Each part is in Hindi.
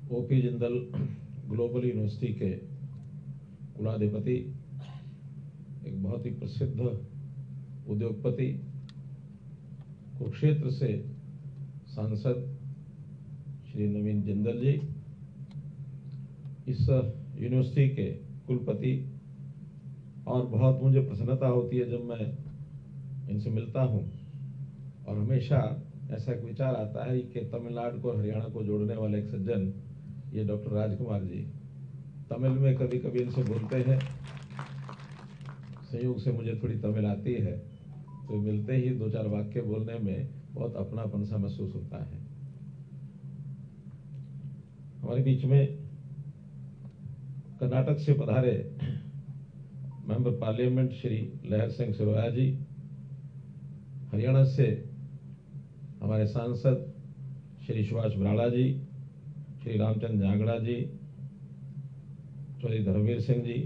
ओपी जिंदल ग्लोबल यूनिवर्सिटी के कुलाधिपति, एक बहुत ही प्रसिद्ध उद्योगपति, कुरुक्षेत्र से सांसद श्री नवीन जिंदल जी, इस यूनिवर्सिटी के कुलपति, और बहुत मुझे प्रसन्नता होती है जब मैं इनसे मिलता हूं, और हमेशा ऐसा एक विचार आता है कि तमिलनाडु को और हरियाणा को जोड़ने वाले एक सज्जन ये डॉक्टर राजकुमार जी तमिल में कभी कभी इनसे बोलते हैं। संयोग से मुझे थोड़ी तमिल आती है, तो मिलते ही दो चार वाक्य बोलने में बहुत अपनापन सा महसूस होता है। हमारे बीच में कर्नाटक से पधारे मेंबर पार्लियामेंट श्री लहर सिंह सिरोया जी, हरियाणा से हमारे सांसद श्री सुभाष बराड़ा जी, श्री रामचंद्र जांगड़ा जी, श्री धर्मवीर सिंह जी,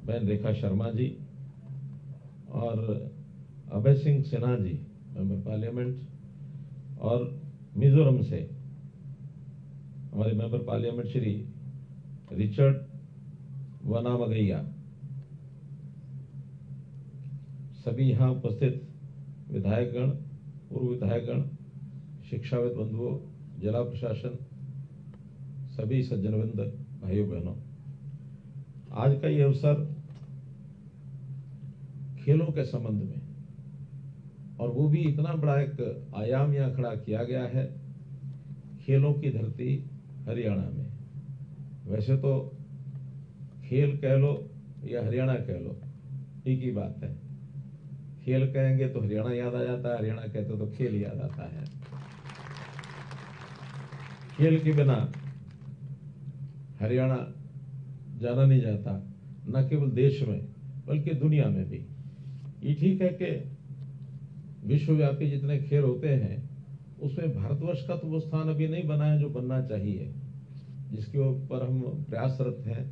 बहन रेखा शर्मा जी और अभय सिंह सिन्हा जी मेंबर पार्लियामेंट, और मिजोरम से हमारे मेंबर पार्लियामेंट श्री रिचर्ड वनामगैया, सभी यहाँ उपस्थित विधायकगण, पूर्व विधायकगण, शिक्षाविद बंधुओं, जिला प्रशासन, सभी सज्जनवृंद, भाइयों बहनों, आज का ये अवसर खेलों के संबंध में, और वो भी इतना बड़ा एक आयाम यहाँ खड़ा किया गया है, खेलों की धरती हरियाणा में। वैसे तो खेल कह लो या हरियाणा कह लो, एक ही बात है। खेल कहेंगे तो हरियाणा याद आ जाता है, हरियाणा कहते तो खेल याद आता है। खेल के बिना हरियाणा जाना नहीं जाता, न केवल देश में बल्कि दुनिया में भी। ये ठीक है कि विश्वव्यापी जितने खेल होते हैं उसमें भारतवर्ष का तो वो स्थान अभी नहीं बना है जो बनना चाहिए, जिसके ऊपर हम प्रयासरत हैं,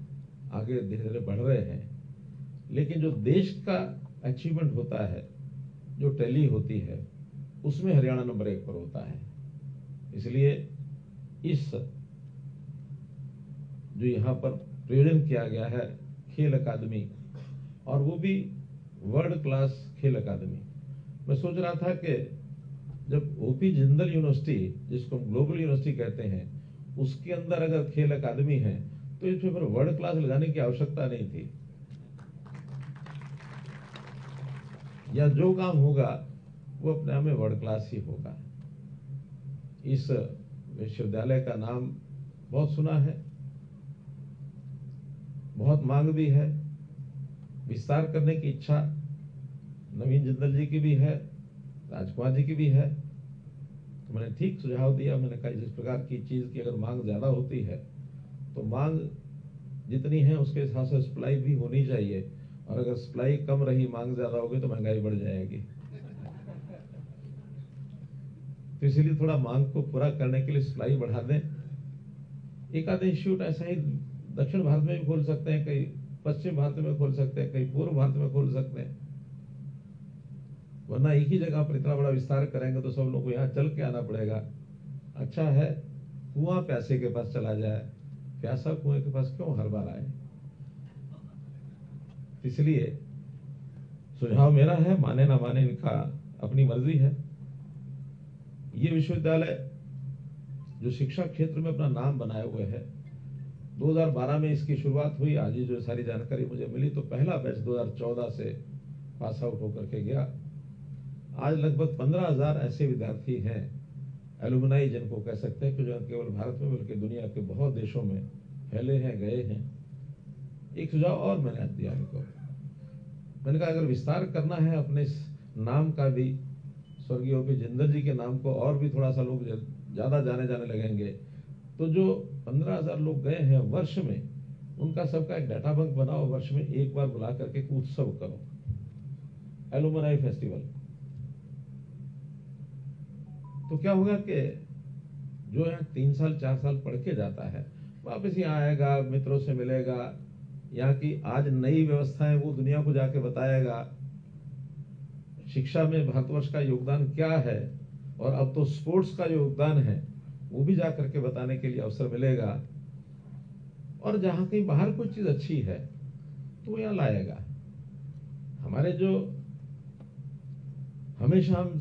आगे धीरे धीरे बढ़ रहे हैं। लेकिन जो देश का अचीवमेंट होता है, जो टैली होती है, उसमें हरियाणा नंबर 1 पर होता है। इसलिए इस जो यहाँ पर प्रयोजन किया गया है खेल अकादमी, और वो भी वर्ल्ड क्लास खेल अकादमी, मैं सोच रहा था कि जब ओपी जिंदल यूनिवर्सिटी, जिसको हम ग्लोबल यूनिवर्सिटी कहते हैं, उसके अंदर अगर खेल अकादमी है तो इसमें फिर वर्ल्ड क्लास लगाने की आवश्यकता नहीं थी, या जो काम होगा वो अपने आप में वर्ल्ड क्लास ही होगा। इस विश्वविद्यालय का नाम बहुत सुना है, बहुत मांग भी है, विस्तार करने की इच्छा नवीन जिंदल जी की भी है, राजकुमार जी की भी है। तो मैंने ठीक सुझाव दिया, मैंने कहा जिस प्रकार की चीज की अगर मांग ज्यादा होती है तो मांग जितनी है उसके हिसाब से सप्लाई भी होनी चाहिए, और अगर सप्लाई कम रही, मांग ज्यादा होगी तो महंगाई बढ़ जाएगी। तो इसीलिए थोड़ा मांग को पूरा करने के लिए सप्लाई बढ़ा दें। एक आध इंस्टीट्यूट ऐसा ही दक्षिण भारत में भी खोल सकते हैं, कहीं पश्चिम भारत में खोल सकते हैं, कहीं पूर्व भारत में खोल सकते हैं, वरना एक ही जगह पर इतना बड़ा विस्तार करेंगे तो सब लोग को यहाँ चल के आना पड़ेगा। अच्छा है कुआं प्यासे के पास चला जाए, प्यासा कुएं के पास क्यों हर बार आए। इसलिए सुझाव मेरा है, माने ना माने इनका अपनी मर्जी है। ये विश्वविद्यालय जो शिक्षा क्षेत्र में अपना नाम बनाए हुए है, 2012 में इसकी शुरुआत हुई। आज ही जो सारी जानकारी मुझे मिली तो पहला बैच 2014 से पास आउट होकर के गया। आज लगभग 15,000 ऐसे विद्यार्थी हैं, एलुमनाई जिनको कह सकते हैं, कि जो केवल भारत में बल्कि दुनिया के बहुत देशों में फैले हैं, गए हैं। एक सुझाव और मैंने दिया इनको, मैंने कहा अगर विस्तार करना है अपने इस नाम का भी, स्वर्गीय ओपी जिंदल जी के नाम को और भी थोड़ा सा लोग ज्यादा जाने लगेंगे, तो जो 15,000 लोग गए हैं वर्ष में, उनका सबका एक डाटा बैंक बनाओ, वर्ष में एक बार बुला करके उत्सव करो, एलुमनाई फेस्टिवल। तो क्या होगा कि जो यहाँ 3 साल 4 साल पढ़ के जाता है वापस यहाँ आएगा, मित्रों से मिलेगा, यहाँ की आज नई व्यवस्थाएं वो दुनिया को जाके बताएगा, शिक्षा में भारतवर्ष का योगदान क्या है, और अब तो स्पोर्ट्स का योगदान है वो भी जा करके बताने के लिए अवसर मिलेगा। और जहां कहीं बाहर कोई चीज अच्छी है तो यहाँ लाएगा। हमारे जो हमेशा हम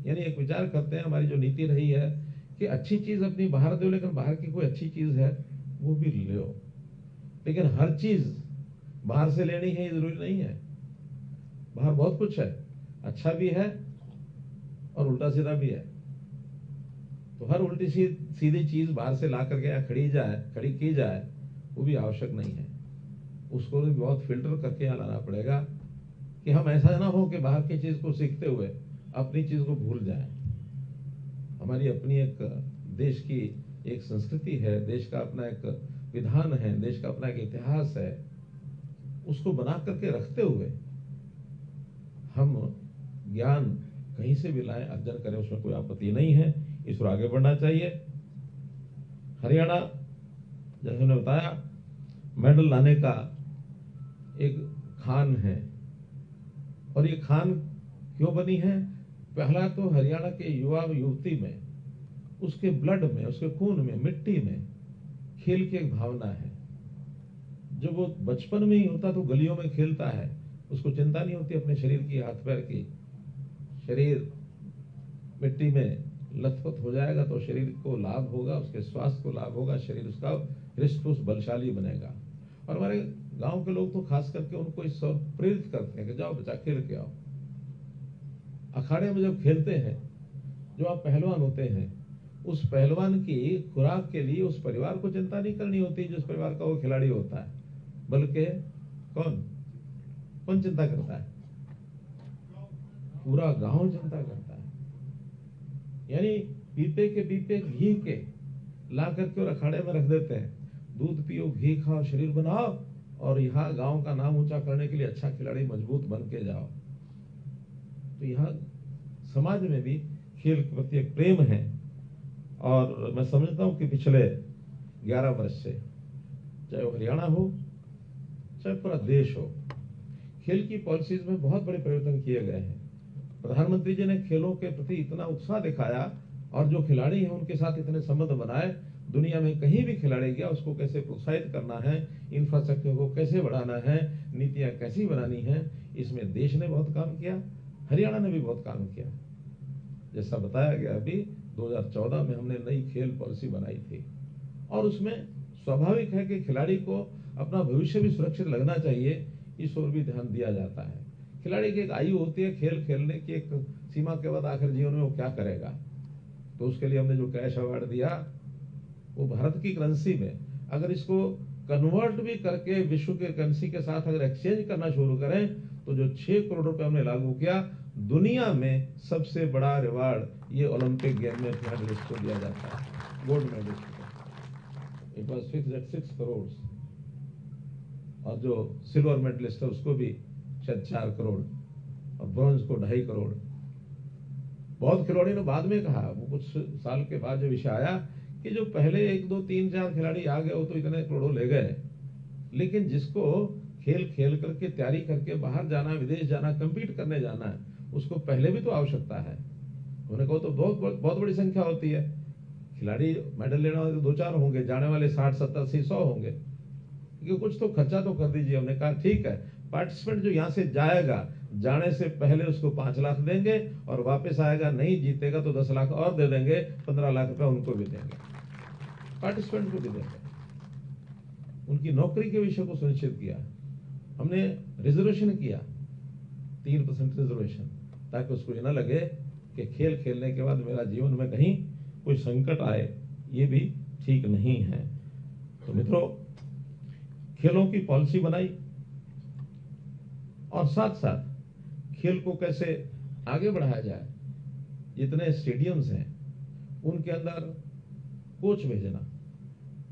यानी एक विचार करते हैं, हमारी जो नीति रही है कि अच्छी चीज अपनी बाहर दो, लेकिन बाहर की कोई अच्छी चीज है वो भी लो। लेकिन हर चीज बाहर से लेनी है ये जरूरी नहीं है। बाहर बहुत कुछ है, अच्छा भी है और उल्टा सीधा भी है। तो हर उल्टी सीधी चीज बाहर से ला करके यहाँ खड़ी की जाए वो भी आवश्यक नहीं है। उसको भी बहुत फिल्टर करके यहाँ लाना पड़ेगा कि हम ऐसा ना हो कि बाहर की चीज को सीखते हुए अपनी चीज को भूल जाएं। हमारी अपनी एक देश की एक संस्कृति है, देश का अपना एक विधान है, देश का अपना एक इतिहास है। उसको बना करके रखते हुए हम ज्ञान कहीं से भी लाएं, अर्जन करें, उसमें कोई आपत्ति नहीं है। इस पर आगे बढ़ना चाहिए। हरियाणा जैसे हमने बताया मेडल लाने का एक खान है। और ये खान क्यों बनी है? पहला तो हरियाणा के युवा युवती में, उसके ब्लड में, उसके खून में, मिट्टी में खेल की एक भावना है। जो वो बचपन में ही होता तो गलियों में खेलता है, उसको चिंता नहीं होती अपने शरीर की, हाथ पैर की। शरीर मिट्टी में लथपथ हो जाएगा तो शरीर को लाभ होगा, उसके स्वास्थ्य को लाभ होगा, शरीर उसका हृष्ट पुष्ट बलशाली बनेगा। और हमारे गांव के लोग तो खास करके उनको इस ओर प्रेरित करते हैं कि जाओ बच्चा खेल के आओ। अखाड़े में जब खेलते हैं, जो आप पहलवान होते हैं, उस पहलवान की खुराक के लिए उस परिवार को चिंता नहीं करनी होती जिस परिवार का वो खिलाड़ी होता है, बल्कि कौन चिंता करता है? पूरा गांव चिंता करता है। यानी पीपे के पीपे घी के ला करके और अखाड़े में रख देते हैं, दूध पियो, घी खाओ, शरीर बनाओ और यहाँ गांव का नाम ऊंचा करने के लिए अच्छा खिलाड़ी मजबूत बन के जाओ। तो यहाँ समाज में भी खेल के प्रति एक प्रेम है। और मैं समझता हूं कि पिछले 11 वर्ष से, चाहे वो हरियाणा हो चाहे पूरा देश हो, खेल की पॉलिसीज में बहुत बड़े परिवर्तन किए गए हैं। प्रधानमंत्री जी ने खेलों के प्रति इतना उत्साह दिखाया और जो खिलाड़ी हैं उनके साथ इतने संबंध बनाए। दुनिया में कहीं भी खिलाड़ी गया उसको कैसे प्रोत्साहित करना है, इंफ्रास्ट्रक्चर को कैसे बढ़ाना है, नीतियां कैसी बनानी है, इसमें देश ने बहुत काम किया, हरियाणा ने भी बहुत काम किया। जैसा बताया गया, अभी 2014 में हमने नई खेल पॉलिसी बनाई थी और उसमें स्वाभाविक है कि खिलाड़ी को अपना भविष्य भी सुरक्षित लगना चाहिए, इस ओर भी ध्यान दिया जाता है। खिलाड़ी की एक आयु होती है खेल खेलने की, एक सीमा के बाद आखिर जीवन में वो क्या करेगा। तो उसके लिए हमने जो कैश अवार्ड दिया वो भारत की करेंसी में, अगर इसको कन्वर्ट भी करके विश्व के करेंसी के साथ अगर एक्सचेंज करना शुरू करें तो जो 6 करोड़ रुपए हमने लागू किया, दुनिया में सबसे बड़ा रिवार्ड ये ओलंपिक गेम में मेडलिस्ट को दिया जाता है, गोल्ड मेडलिस्ट को। It was fixed at 6 crore और जो सिल्वर मेडलिस्ट है उसको भी शायद 4 करोड़ और ब्रॉन्ज को 2.5 करोड़। बहुत खिलाड़ी ने बाद में कहा, वो कुछ साल के बाद जो विषय आया कि जो पहले 1, 2, 3, 4 खिलाड़ी आ गए वो तो इतने करोड़ों ले गए, लेकिन जिसको खेल खेल करके तैयारी करके बाहर जाना, विदेश जाना, कम्पीट करने जाना है, उसको पहले भी तो आवश्यकता है। उन्होंने कहा तो बहुत बड़ी संख्या होती है। खिलाड़ी मेडल लेने वाले 2-4 होंगे, जाने वाले 60, 70, 80, 100 होंगे, क्योंकि कुछ तो खर्चा तो कर दीजिए। हमने कहा ठीक है, पार्टिसिपेंट जो यहाँ से जाएगा, जाने से पहले उसको 5 लाख देंगे और वापस आएगा, नहीं जीतेगा तो 10 लाख और दे देंगे, 15 लाख रुपए उनको भी देंगे, पार्टिसिपेंट को भी देंगे। उनकी नौकरी के विषय को सुनिश्चित किया। हमने रिजर्वेशन किया, 3% रिजर्वेशन, ताकि उसको ये ना लगे कि खेल खेलने के बाद मेरा जीवन में कहीं कोई संकट आए, ये भी ठीक नहीं है। तो मित्रों, खेलों की पॉलिसी बनाई और साथ साथ खेल को कैसे आगे बढ़ाया जाए। जितने स्टेडियम्स हैं उनके अंदर कोच भेजना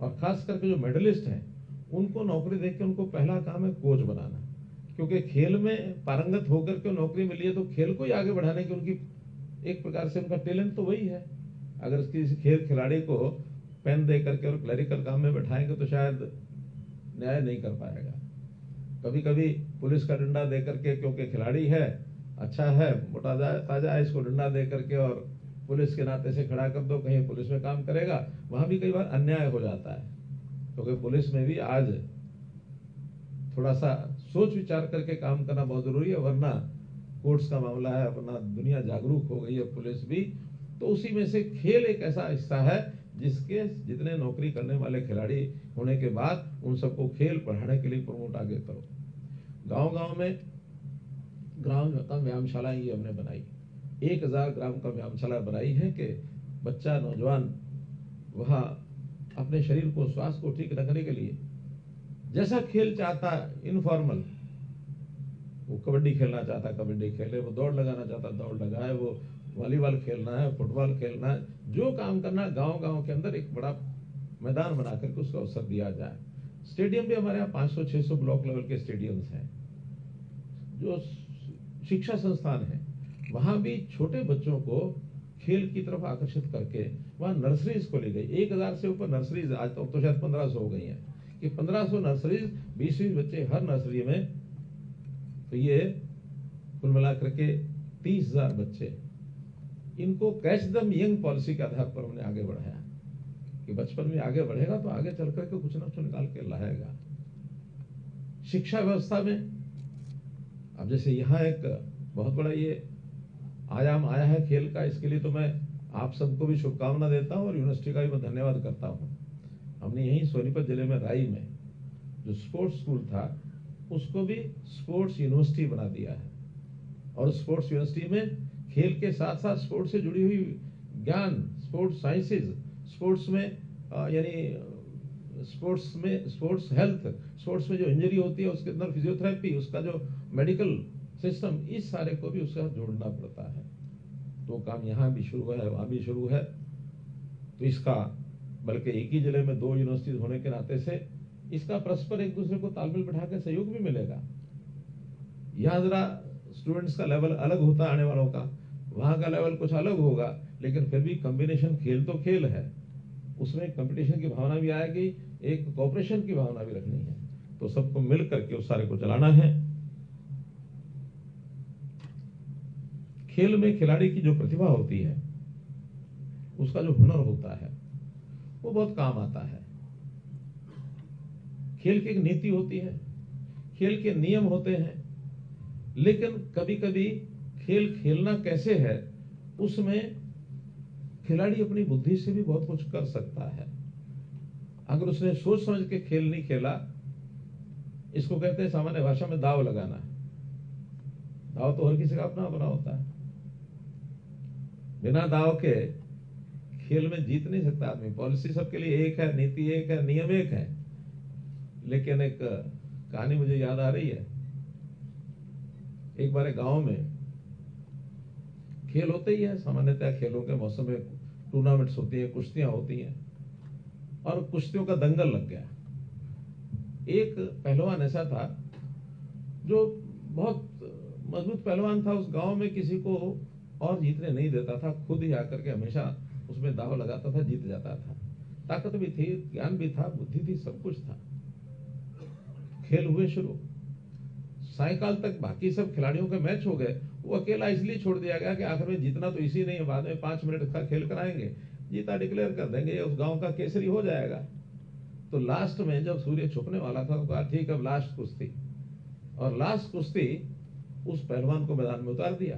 और खास करके जो मेडलिस्ट हैं उनको नौकरी देके उनको पहला काम है कोच बनाना, क्योंकि खेल में पारंगत होकर के नौकरी मिली है तो खेल को ही आगे बढ़ाने की उनकी एक प्रकार से उनका टैलेंट तो वही है। अगर किसी खेल खिलाड़ी को पेन दे करके और क्लरिकल काम में बैठाएंगे तो शायद न्याय नहीं कर पाएगा। कभी कभी पुलिस का डंडा दे करके, क्योंकि खिलाड़ी है, अच्छा है, मोटा ताजा है, इसको डंडा दे करके और पुलिस के नाते से खड़ा कर दो, कहीं पुलिस में काम करेगा, वहां भी कई बार अन्याय हो जाता है, क्योंकि पुलिस में भी आज थोड़ा सा सोच विचार करके काम करना बहुत जरूरी है, वरना कोर्ट्स का मामला है, वरना दुनिया जागरूक हो गई है, पुलिस भी। तो उसी में से खेल एक ऐसा हिस्सा है जिसके जितने नौकरी करने वाले खिलाड़ी होने के बाद उन सबको खेल पढ़ाने के लिए प्रमोट आगे करो। गांव-गांव में ग्राम का व्यायामशाला ये हमने बनाई, 1000 ग्राम का व्यायामशाला बनाई है कि बच्चा नौजवान वहां अपने शरीर को, स्वास्थ्य को ठीक रखने के लिए जैसा खेल चाहता, इनफॉर्मल, वो कबड्डी खेलना चाहता कबड्डी खेले, वो दौड़ लगाना चाहता दौड़ लगाए, वो वॉलीबॉल खेलना है, फुटबॉल खेलना है, जो काम करना, गांव-गांव के अंदर एक बड़ा मैदान बना करके उसको अवसर दिया जाए। स्टेडियम भी हमारे यहाँ 500-600 ब्लॉक लेवल के स्टेडियम्स हैं, जो शिक्षा संस्थान है, वहां भी छोटे बच्चों को खेल की तरफ आकर्षित करके वहां नर्सरीज खोली गई। 1000 से ऊपर नर्सरीज, आज तो शायद 1500 हो गई हैं, कि 1500 नर्सरीज, 20-20 बच्चे हर नर्सरी में। तो ये कुल मिलाकर के 30,000 बच्चे, इनको कैच दम यंग पॉलिसी के आधार पर हमने आगे बढ़ाया कि बचपन में आगे बढ़ेगा तो आगे चल करके कुछ ना कुछ निकाल के लाएगा। शिक्षा व्यवस्था में अब जैसे यहाँ एक बहुत बड़ा ये आयाम आया है खेल का, इसके लिए तो मैं आप सबको भी शुभकामना देता हूँ और यूनिवर्सिटी का भी मैं धन्यवाद करता हूँ। हमने यहीं सोनीपत जिले में राई में जो स्पोर्ट्स स्कूल था उसको भी स्पोर्ट्स यूनिवर्सिटी बना दिया है, और स्पोर्ट्स यूनिवर्सिटी में खेल के साथ साथ स्पोर्ट्स से जुड़ी हुई ज्ञान, स्पोर्ट्स साइंसेज, स्पोर्ट्स में यानी स्पोर्ट्स में स्पोर्ट्स हेल्थ, स्पोर्ट्स में जो इंजरी होती है उसके अंदर फिजियोथेरेपी, उसका जो मेडिकल सिस्टम, इस सारे को भी उसका जोड़ना पड़ता है। तो काम यहाँ भी शुरू है, वहाँ भी शुरू है। तो इसका बल्कि एक ही जिले में 2 यूनिवर्सिटीज होने के नाते से इसका परस्पर एक दूसरे को तालमेल बैठा के सहयोग भी मिलेगा। यहाँ जरा स्टूडेंट्स का लेवल अलग होता है आने वालों का, वहां का लेवल कुछ अलग होगा, लेकिन फिर भी कॉम्बिनेशन खेल तो खेल है, उसमें कंपटीशन की भावना भी आएगी, एक कोऑपरेशन की भावना भी रखनी है। तो सबको मिल करके उस सारे को चलाना है। खेल में खिलाड़ी की जो प्रतिभा होती है, उसका जो हुनर होता है, वो बहुत काम आता है। खेल की एक नीति होती है, खेल के नियम होते हैं, लेकिन कभी कभी खेल खेलना कैसे है उसमें खिलाड़ी अपनी बुद्धि से भी बहुत कुछ कर सकता है। अगर उसने सोच समझ के खेल नहीं खेला, इसको कहते हैं सामान्य भाषा में दाव लगाना। दाव तो हर किसी का अपना अपना होता है, बिना दाव के खेल में जीत नहीं सकता आदमी। पॉलिसी सबके लिए एक है, नीति एक है, नियम एक है, लेकिन एक कहानी मुझे याद आ रही है। एक बार एक गांव में खेल होते ही है, सामान्यतः खेलों के मौसम में टूर्नामेंट्स होती हैं, कुश्तियां होती हैं, और कुश्तियों का दंगल लग गया। एक पहलवान ऐसा था जो बहुत मजबूत पहलवान था, उस गांव में किसी को और जीतने नहीं देता था, खुद ही आकर के हमेशा उसमें दाव लगाता था, जीत जाता था। ताकत भी थी, ज्ञान भी था, बुद्धि थी, सब कुछ था। खेल हुए शुरू, सायकाल तक बाकी सब खिलाड़ियों के मैच हो गए, वो अकेला इसलिए छोड़ दिया गया कि आखिर में जीतना तो इसी नहीं है, बाद में 5 मिनट का खेल कराएंगे, जीता डिक्लेयर कर देंगे, उस गांव का केसरी हो जाएगा। तो लास्ट में जब सूर्य छुपने वाला था तो कहा ठीक अब लास्ट कुश्ती, और लास्ट कुश्ती उस पहलवान को मैदान में उतार दिया।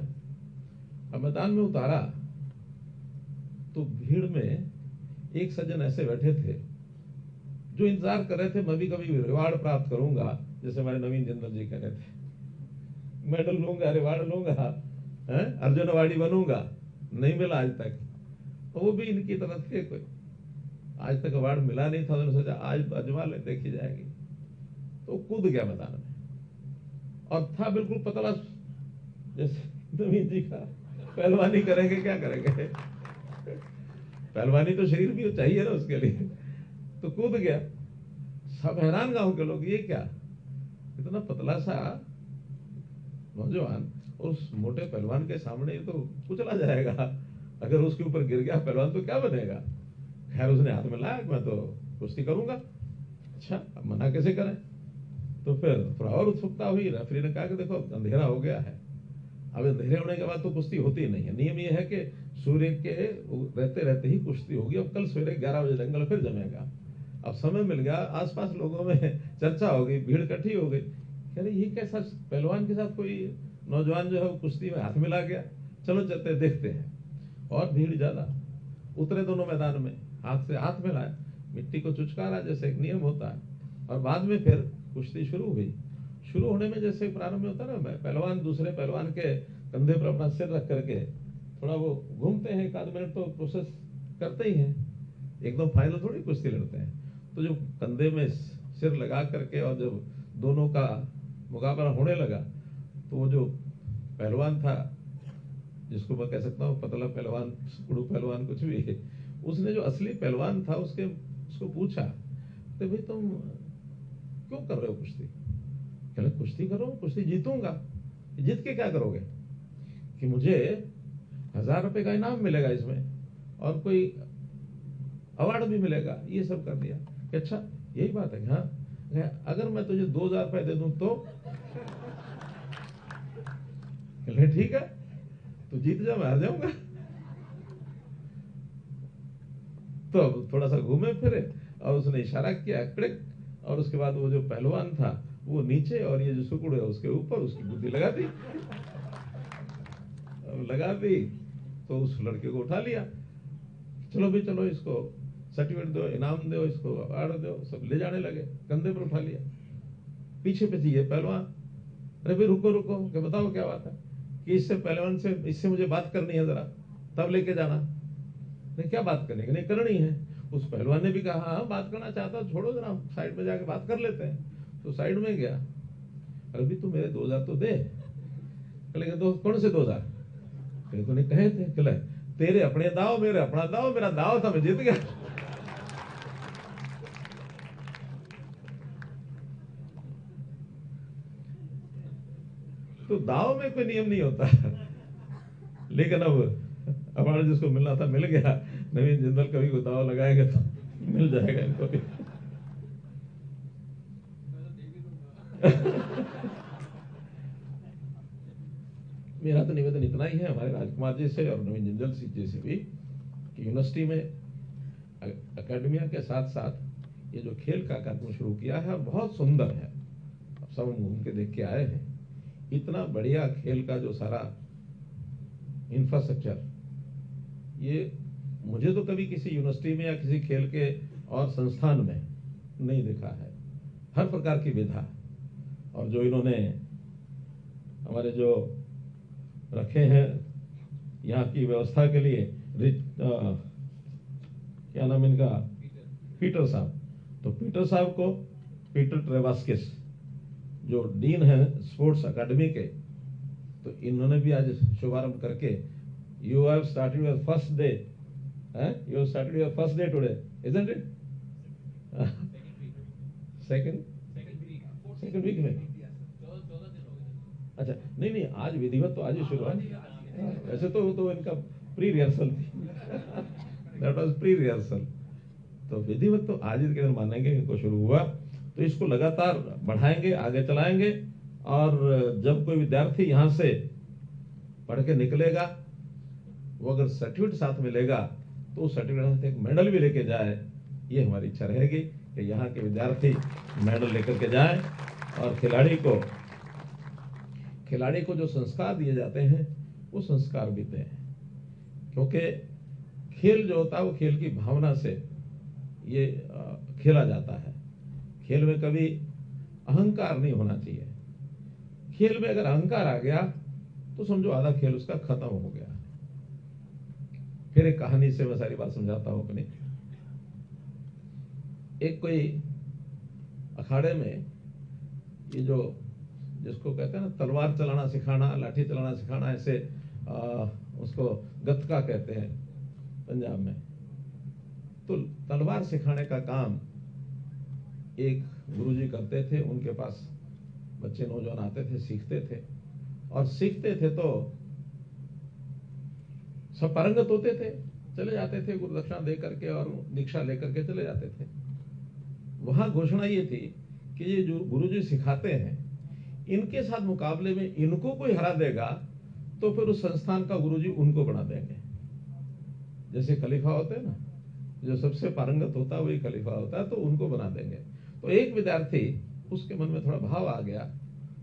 अब मैदान में उतारा तो भीड़ में एक सज्जन ऐसे बैठे थे जो इंतजार कर रहे थे, मैं भी कभी रिवार्ड प्राप्त करूंगा, जैसे हमारे नवीन जिंदल जी कह रहे थे, मेडल लूंगा, रिवार्ड लूंगा, अर्जुन अवार्डी बनूंगा। नहीं मिला आज तक, तो वो भी इनकी तरफ थे, कोई आज तक अवार्ड मिला नहीं था, उन्होंने सोचा आज अजमा ले, देखी जाएगी। तो कूद गया मैदान में, और था बिल्कुल पतला, जैसे नवीन जी का पहलवानी करेंगे, क्या करेंगे, पहलवानी तो शरीर भी चाहिए ना उसके लिए। तो कूद गया, सब हैरान गांव के लोग, ये क्या, इतना पतला सा नौजवान उस मोटे पहलवान के सामने तो कुचला जाएगा, अगर उसके ऊपर गिर गया पहलवान तो क्या बनेगा। खैर उसने हाथ में लाया, मैं तो कुश्ती करूंगा। अच्छा अब मना कैसे करें, तो फिर थोड़ा और उत्सुकता हुई। रेफरी ने कहा कि देखो अंधेरा हो गया है, अब अंधेरे होने के बाद तो कुश्ती होती नहीं है। नियम यह है कि सूर्य के रहते रहते ही कुश्ती होगी। अब कल सवेरे 11 बजे दंगल फिर जमेगा। अब समय मिल गया, आसपास लोगों में चर्चा हो गई, भीड़ इकट्ठी हो गई, कह रहे ये कैसा पहलवान के साथ कोई नौजवान जो है वो कुश्ती में हाथ मिला गया, चलो चलते देखते हैं। और भीड़ ज्यादा, उतरे दोनों मैदान में, हाथ से हाथ मिलाया, मिट्टी को चुचकारा जैसे एक नियम होता है, और बाद में फिर कुश्ती शुरू हुई। शुरू होने में जैसे प्रारंभ में होता है ना, पहलवान दूसरे पहलवान के कंधे पर अपना सिर रख करके थोड़ा वो घूमते हैं, एक आध मिनट तो प्रोसेस करते ही हैं, एकदम फाइनल थोड़ी कुश्ती लड़ते हैं। तो जो कंधे में सिर लगा करके और जब दोनों का मुकाबला होने लगा, तो वो जो पहलवान था, जिसको मैं कह सकता हूँ पतला पहलवान, सुकड़ू पहलवान, कुछ भी है, उसने जो असली पहलवान था उसको पूछा, तो भाई तुम क्यों कर रहे हो कुश्ती? कहले कुश्ती कर रहा हूँ, कुश्ती जीतूंगा। जीत के क्या करोगे? कि मुझे 1000 रुपए का इनाम मिलेगा इसमें, और कोई अवार्ड भी मिलेगा। ये सब कर दिया कि अच्छा यही बात है। हाँ, अगर मैं तुझे 2000 रुपए दे दूं तो? कहले ठीक है, तो जीत जा, मैं हार जाऊंगा। तो थोड़ा सा घूमे फिरे और उसने इशारा किया, क्लिक, और उसके बाद वो जो पहलवान था वो नीचे, और ये जो सुकुड़ है उसके ऊपर, उसकी बुद्धि लगा दी। लगा दी तो उस लड़के को उठा लिया, चलो भाई चलो, इसको सर्टिफिकेट दो, इनाम दो, इसको अवार्ड दो। सब ले जाने लगे, कंधे पर उठा लिया। पीछे पीछे ये पहलवान, अरे भाई रुको रुको, कि बताओ क्या बात है? कि इससे पहलवान से, इससे मुझे बात करनी है, जरा तब लेके जाना। नहीं क्या बात करनी? नहीं करनी है। उस पहलवान ने भी कहा हाँ बात करना चाहता, छोड़ो जरा साइड में जाके बात कर लेते हैं। तो साइड में गया, अरे भी तू मेरे 2000 तो दे। कहले तो कौन से 2000? कहले तूने कहे थे। कहले तेरे अपने दाव, मेरे अपना दाव, मेरा दाव था मैं जीत गया। तो दाव में कोई नियम नहीं होता। लेकिन अब अवार्ड जिसको मिलना था मिल गया। नवीन जिंदल कभी को दाव लगाएंगे तो मिल जाएगा इनको भी। मेरा तो निवेदन इतना ही है हमारे राजकुमार जी से और नवीन जिंदल जी से भी, कि यूनिवर्सिटी में एकेडमिया के साथ साथ ये जो खेल का कार्यक्रम शुरू किया है बहुत सुंदर है। अब सब घूम के देख के आए हैं, इतना बढ़िया खेल का जो सारा इंफ्रास्ट्रक्चर, ये मुझे तो कभी किसी यूनिवर्सिटी में या किसी खेल के और संस्थान में नहीं देखा है। हर प्रकार की विधा, और जो इन्होंने हमारे जो रखे हैं यहाँ की व्यवस्था के लिए, क्या नाम इनका, पीटर साहब। तो पीटर साहब को, पीटर ट्रेवास्किस जो डीन है स्पोर्ट्स अकादमी के, तो इन्होंने भी आज शुभारंभ करके, you have started your first day, you have started your first day today, isn't it? Second week में। अच्छा नहीं नहीं, आज विधिवत तो आज ही शुरू है। वैसे तो इनका प्री रिहर्सल थी। That was pre rehearsal. तो विधिवत तो आज ही के दिन मानेंगे इनको शुरू हुआ, तो इसको लगातार बढ़ाएंगे, आगे चलाएंगे। और जब कोई विद्यार्थी यहाँ से पढ़ के निकलेगा, वो अगर सर्टिफिकेट साथ मिलेगा तो उस सर्टिफिकेट से एक मेडल भी लेके जाए। ये हमारी इच्छा रहेगी कि यहाँ के विद्यार्थी मेडल लेकर के जाएं, और खिलाड़ी को जो संस्कार दिए जाते हैं वो संस्कार भी दें। क्योंकि खेल जो होता है वो खेल की भावना से ये खेला जाता है। खेल में कभी अहंकार नहीं होना चाहिए। खेल में अगर अहंकार आ गया तो समझो आधा खेल उसका खत्म हो गया। फिर एक कहानी से मैं सारी बात समझाता हूं अपनी। एक कोई अखाड़े में, ये जो जिसको कहते हैं ना तलवार चलाना सिखाना, लाठी चलाना सिखाना, ऐसे उसको गतका कहते हैं पंजाब में। तो तलवार सिखाने का काम एक गुरुजी करते थे। उनके पास बच्चे नौजवान आते थे, सीखते थे, और सीखते थे तो सब पारंगत होते थे, चले जाते थे गुरु दक्षिणा दे करके और दीक्षा लेकर के चले जाते थे। वहां घोषणा ये थी कि ये जो गुरुजी सिखाते हैं, इनके साथ मुकाबले में इनको कोई हरा देगा तो फिर उस संस्थान का गुरुजी उनको बना देंगे। जैसे खलीफा होते हैं ना, जो सबसे पारंगत होता है वही खलीफा होता है, तो उनको बना देंगे। तो एक विद्यार्थी, उसके मन में थोड़ा भाव आ गया,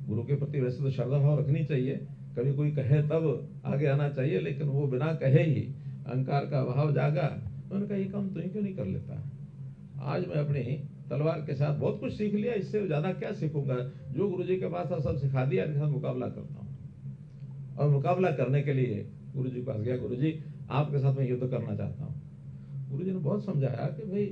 गुरु के प्रति वैसे तो श्रद्धा भाव रखनी चाहिए, कभी कोई कहे तब आगे आना चाहिए, लेकिन वो बिना कहे ही अहंकार का भाव जागा। उन्होंने कहा ये काम तुम क्यों नहीं कर लेता? आज मैं अपनी तलवार के साथ बहुत कुछ सीख लिया, इससे ज्यादा क्या सीखूंगा? जो गुरुजी के पास था सब सिखा दिया, इनके साथ मुकाबला करता हूँ। और मुकाबला करने के लिए गुरुजी के पास गया, गुरुजी आपके साथ मैं युद्ध करना चाहता हूँ। गुरुजी ने बहुत समझाया कि भाई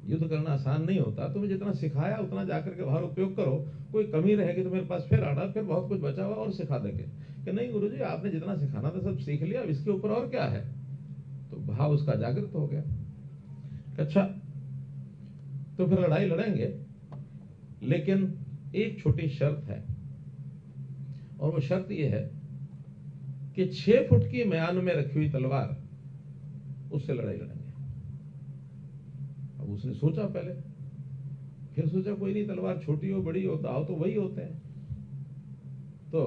युद्ध करना आसान नहीं होता, तुम्हें जितना सिखाया उतना जाकर के बाहर उपयोग करो, कोई कमी रहेगी तो मेरे पास फिर आना, फिर बहुत कुछ बचा हुआ और सिखा देंगे। कि नहीं गुरुजी आपने जितना सिखाना था सब सीख लिया, अब इसके ऊपर और क्या है? तो भाव उसका जागृत हो गया। अच्छा, तो फिर लड़ाई लड़ेंगे, लेकिन एक छोटी शर्त है, और वो शर्त ये है कि 6 फुट की म्यान में रखी हुई तलवार, उससे लड़ाई लड़ेंगे। अब उसने सोचा पहले, फिर सोचा कोई नहीं, तलवार छोटी हो बड़ी हो दाव तो वही होते हैं। तो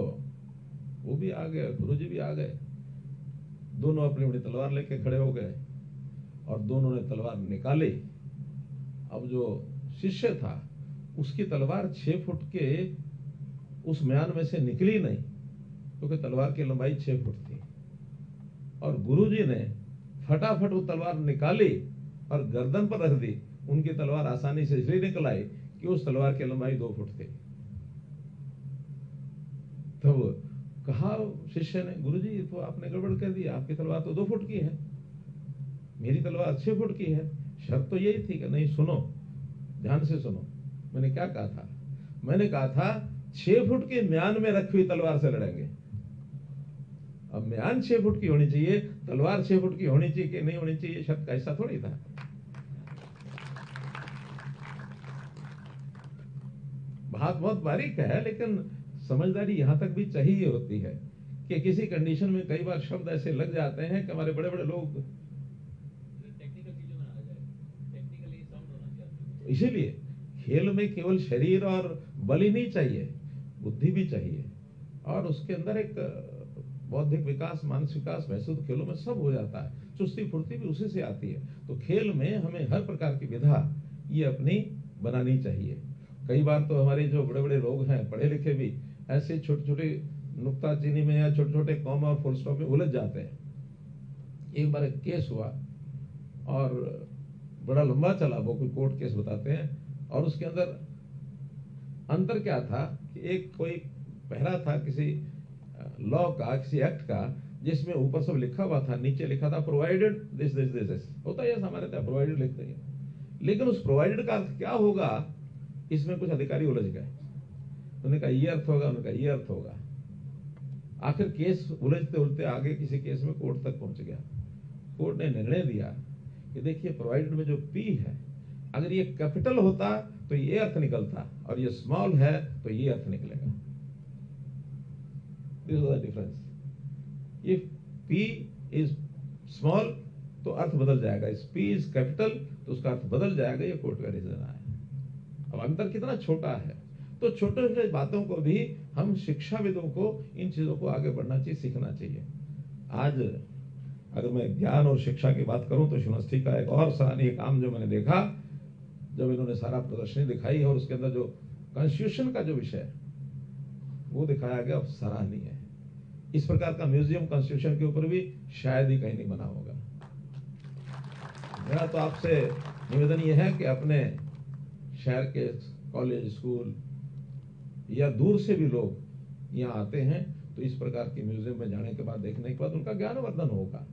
वो भी आ गए, गुरुजी भी आ गए, दोनों अपनी अपनी तलवार लेके खड़े हो गए और दोनों ने तलवार निकाली। अब जो शिष्य था उसकी तलवार 6 फुट के उस म्यान में से निकली नहीं, क्योंकि तलवार की लंबाई 6 फुट थी। और गुरुजी ने फटाफट वो तलवार निकाली और गर्दन पर रख दी। उनकी तलवार आसानी से इसलिए निकल आई कि उस तलवार की लंबाई 2 फुट थी। तब कहा शिष्य ने, गुरुजी तो आपने गड़बड़ कर दी, आपकी तलवार तो 2 फुट की है, मेरी तलवार 6 फुट की है। शर्त तो यही थी कि नहीं, सुनो ध्यान से सुनो, मैंने क्या कहा था? मैंने कहा था 6 फुट के म्यान में रखी हुई तलवार से लड़ेंगे। अब म्यान 6 फुट की होनी चाहिए, तलवार 6 फुट की होनी चाहिए कि नहीं होनी चाहिए, शर्त का ऐसा थोड़ी था। बात बहुत बारीक है, लेकिन समझदारी यहां तक भी चाहिए होती है कि किसी कंडीशन में कई बार शब्द ऐसे लग जाते हैं कि हमारे बड़े बड़े लोग, इसीलिए खेल में केवल शरीर और बल ही नहीं चाहिए, बुद्धि भी चाहिए, और उसके अंदर एक बौद्धिक विकास, मानसिक विकास, वैसे तो खेलों में सब हो जाता है, चुस्ती फुर्ती भी उसी से आती है। तो खेल में हमें हर प्रकार की विधा ये अपनी बनानी चाहिए। कई बार तो हमारे जो बड़े बड़े लोग हैं, पढ़े लिखे भी, ऐसे छोटे छोटे नुक्ताचीनी में या छोटे छोटे कॉमा और फुल स्टॉप में उलझ जाते हैं। एक बार एक केस हुआ और बड़ा लंबा चला, वो कोई कोर्ट केस बताते हैं, और उसके अंदर अंतर क्या था कि एक कोई पहरा था किसी लॉ का, किसी एक्ट का, जिसमें ऊपर सब लिखा हुआ था, नीचे लिखा था प्रोवाइडेड दिस दिस दिस, होता है हमारे तरह प्रोवाइडेड लिखते हैं, लेकिन उस प्रोवाइडेड का अर्थ क्या होगा, इसमें कुछ अधिकारी उलझ गए। उन्होंने कहा ये अर्थ होगा, उन्होंने कहा ये अर्थ होगा। आखिर केस उलझते उलझते आगे किसी केस में कोर्ट तक पहुंच गया। कोर्ट ने निर्णय दिया कि देखिए प्रोवाइडेड में जो पी है, अगर ये कैपिटल होता तो ये अर्थ निकलता, और ये स्मॉल है तो ये अर्थ निकलेगा। This is the difference. If P is small तो अर्थ बदल जाएगा, इस पी इज कैपिटल तो उसका अर्थ बदल जाएगा। ये कोर्ट का डिसीजन आया। अब अंतर कितना छोटा है, तो छोटे छोटे बातों को भी हम शिक्षाविदों को इन चीजों को आगे बढ़ना चाहिए, सीखना चाहिए। आज अगर मैं ज्ञान और शिक्षा की बात करूं तो यूनिवर्सिटी का एक और सराहनीय काम जो मैंने देखा, जब इन्होंने सारा प्रदर्शनी दिखाई और उसके अंदर जो कॉन्स्टिट्यूशन का जो विषय वो दिखाया गया, सराहनीय है। इस प्रकार का म्यूजियम कॉन्स्टिट्यूशन के ऊपर भी शायद ही कहीं नहीं बना होगा। मेरा तो आपसे निवेदन यह है कि अपने शहर के कॉलेज, स्कूल या दूर से भी लोग यहाँ आते हैं तो इस प्रकार के म्यूजियम में जाने के बाद, देखने के बाद उनका ज्ञानवर्धन होगा।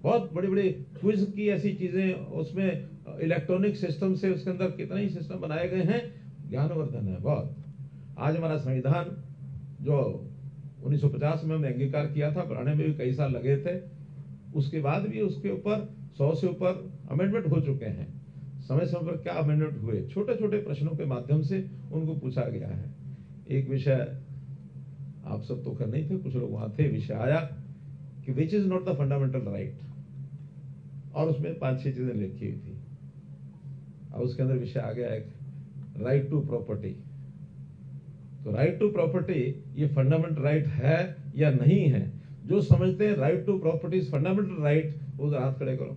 बहुत बड़ी बड़ी क्विज की ऐसी चीजें, उसमें इलेक्ट्रॉनिक सिस्टम से उसके अंदर कितने ही सिस्टम बनाए गए हैं, ज्ञानवर्धन है बहुत। आज हमारा संविधान जो 1950 में हमने अंगीकार किया था, बनाने में भी कई साल लगे थे, उसके बाद भी उसके ऊपर 100 से ऊपर अमेंडमेंट हो चुके हैं। समय समय पर क्या अमेंडमेंट हुए, छोटे छोटे प्रश्नों के माध्यम से उनको पूछा गया है। एक विषय, आप सब तो कर नहीं थे, कुछ लोग वहां थे, विषय आया कि which is not the fundamental right, और उसमें 5-6 चीजें लिखी हुई थी। और उसके अंदर विषय आ गया एक राइट टू प्रॉपर्टी। तो राइट टू प्रॉपर्टी ये फंडामेंटल राइट है या नहीं है? जो समझते हैं right to property is fundamental right, वो हाथ खड़े करो।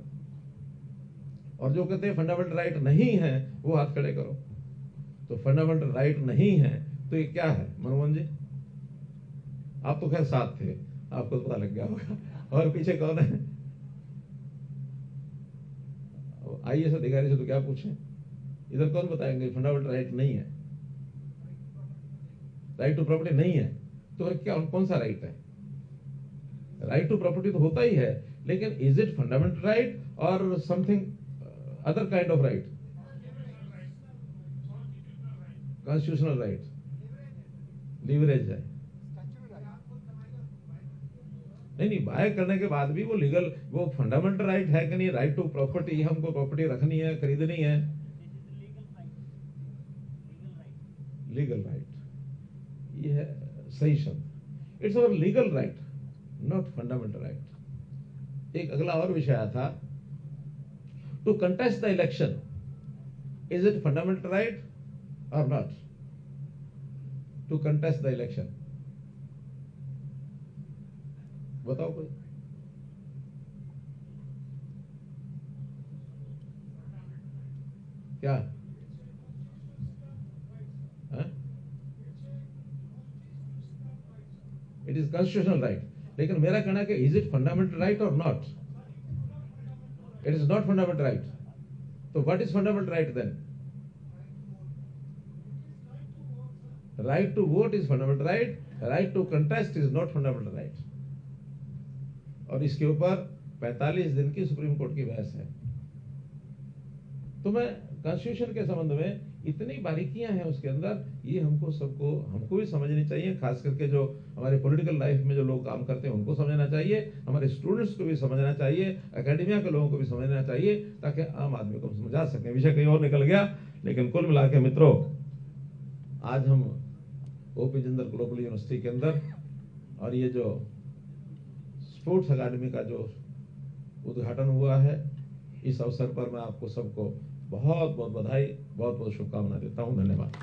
और जो कहते हैं फंडामेंटल राइट नहीं है, वो हाथ खड़े करो। तो फंडामेंटल राइट नहीं है तो ये क्या है मनमोहन जी? आप तो खैर साथ थे, आपको तो पता लग गया होगा। और पीछे कौन है? आईएएस अधिकारी से तो क्या पूछें, इधर कौन बताएंगे फंडामेंटल राइट नहीं है? राइट टू प्रॉपर्टी नहीं है तो क्या, कौन सा राइट है? राइट टू प्रॉपर्टी तो होता ही है, लेकिन इज इट फंडामेंटल राइट और something other kind of right? Constitutional right, leverage है। नहीं, बाय करने के बाद भी वो लीगल, वो फंडामेंटल राइट है कि नहीं? राइट टू प्रॉपर्टी, हमको प्रॉपर्टी रखनी है, खरीदनी है, लीगल राइट, ये है सही शब्द। It's our legal right, not fundamental right. एक अगला और विषय आया था, to contest the election, is it fundamental right और not? To contest the election, बताओ कोई। क्या इट इज कॉन्स्टिट्यूशनल राइट, लेकिन मेरा कहना है कि इज इट फंडामेंटल राइट और not? It is not fundamental right, तो what is fundamental right then? Right to vote is fundamental right, right to contest is not fundamental right. और इसके ऊपर 45 दिन की सुप्रीम कोर्ट की बहस है। तो मैं कॉन्स्टिट्यूशन के संबंध में इतनी बारीकियां हैं उसके अंदर, ये हमको भी समझनी चाहिए। खास करके जो हमारे पॉलिटिकल लाइफ में जो लोग काम करते हैं उनको समझना चाहिए, हमारे स्टूडेंट्स को भी समझना चाहिए, एकेडमिया के लोगों को भी समझना चाहिए, ताकि आम आदमी को समझा सकें। विषय कहीं और निकल गया, लेकिन कुल मिला के मित्रों, आज हम ओपी जिंदल ग्लोबल यूनिवर्सिटी के अंदर और ये जो स्पोर्ट्स अकादमी का जो उद्घाटन हुआ है, इस अवसर पर मैं आपको सबको बहुत बहुत बधाई, बहुत बहुत शुभकामनाएं देता हूं। धन्यवाद।